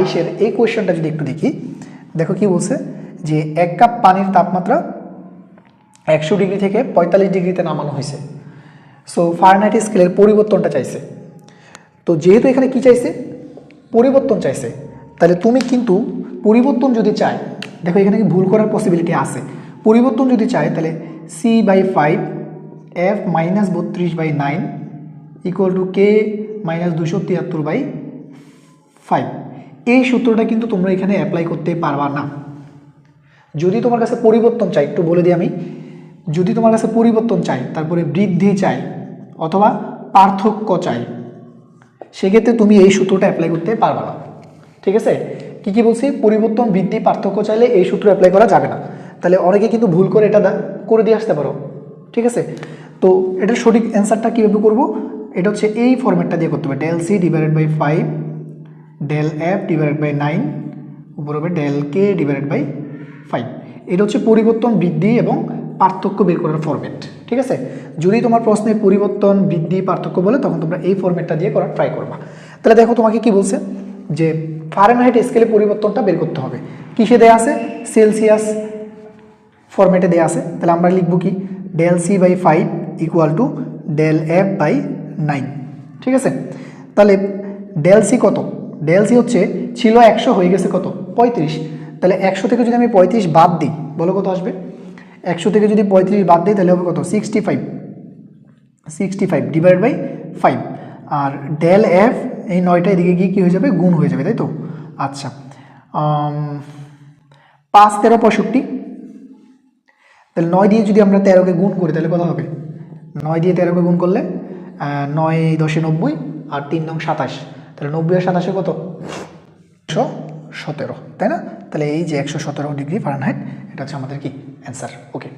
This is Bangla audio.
22-এর এই কোয়েশ্চেনটা যদি একটু দেখি, দেখো কি বলছে যে 1 কাপ পানির তাপমাত্রা 100 ডিগ্রি থেকে 45 ডিগ্রিতে নামানো হয়েছে। সো ফারেনহাইট স্কেলের পরিবর্তনটা চাইছে। তো যেহেতু এখানে কি চাইছে, পরিবর্তন চাইছে, তাহলে তুমি কিন্তু পরিবর্তন যদি চাই, দেখো এখানে কি ভুল করার পসিবিলিটি আছে। পরিবর্তন যদি চাই তাহলে c/5 f - 32/9 equal to k - 273/5। এই সূত্রটা কিন্তু তোমরা এখানে অ্যাপ্লাই করতে পারবা না। যদি তোমার কাছে পরিবর্তন চাই, একটু বলে দিই আমি, যদি তোমার কাছে পরিবর্তন চাই, তারপরে বৃদ্ধি চাই অথবা পার্থক্য চাই, সেক্ষেত্রে তুমি এই সূত্রটা অ্যাপ্লাই করতে পারবা না। ঠিক আছে, কি বলছি, পরিবর্তন, বৃদ্ধি, পার্থক্য চাইলে এই সূত্র অ্যাপ্লাই করা যাবে না। তাহলে অনেকে কিন্তু ভুল করে এটা করে দিয়ে আসতে পারো। ঠিক আছে, তো এটার সঠিক অ্যান্সারটা কীভাবে করবো, এটা হচ্ছে এই ফরম্যাটটা দিয়ে করতে হবে, del c / 5 del f / 9 উপর হবে del k / 5। এটা হচ্ছে পরিবর্তন, বৃদ্ধি এবং পার্থক্য বের করার ফরম্যাট। ঠিক আছে, যদি তোমার প্রশ্নে পরিবর্তন, বৃদ্ধি, পার্থক্য বলে, তখন তোমরা এই ফরম্যাটটা দিয়ে করার ট্রাই করবা। তাহলে দেখো তোমাকে কি বলছে যে ফারেনহাইট স্কেলে পরিবর্তনটা বের করতে হবে। কিসে দেয়া আছে, সেলসিয়াস ফরম্যাটে দেয়া আছে। তাহলে আমরা লিখবো কি, del c/5 equal to del f/9। ঠিক আছে, তাহলে del c কত, del c হচ্ছে ছিল 100, হয়ে গেছে কত, 35। তাহলে 100 থেকে যদি আমি 35 বাদ দিই, বলো কত আসবে, 100 থেকে যদি 35 বাদ দিই তাহলে হবে কত, 65 ডিভাইড বাই 5। আর del f, এই 9টা এদিকে গিয়ে কী হয়ে যাবে, গুণ হয়ে যাবে, তাই তো। আচ্ছা, 5 13 65, তাহলে 9 দিয়ে যদি আমরা 13কে গুণ করি তাহলে কত হবে, 9 দিয়ে 13কে গুণ করলে 9 10 90 আর 3 9 27, তাহলে 90 আর 27 কত, 117, তাই না। তাহলে এই যে 117 ডিগ্রি ফারেনহাইট, এটা হচ্ছে আমাদের কি অ্যান্সার। ওকে।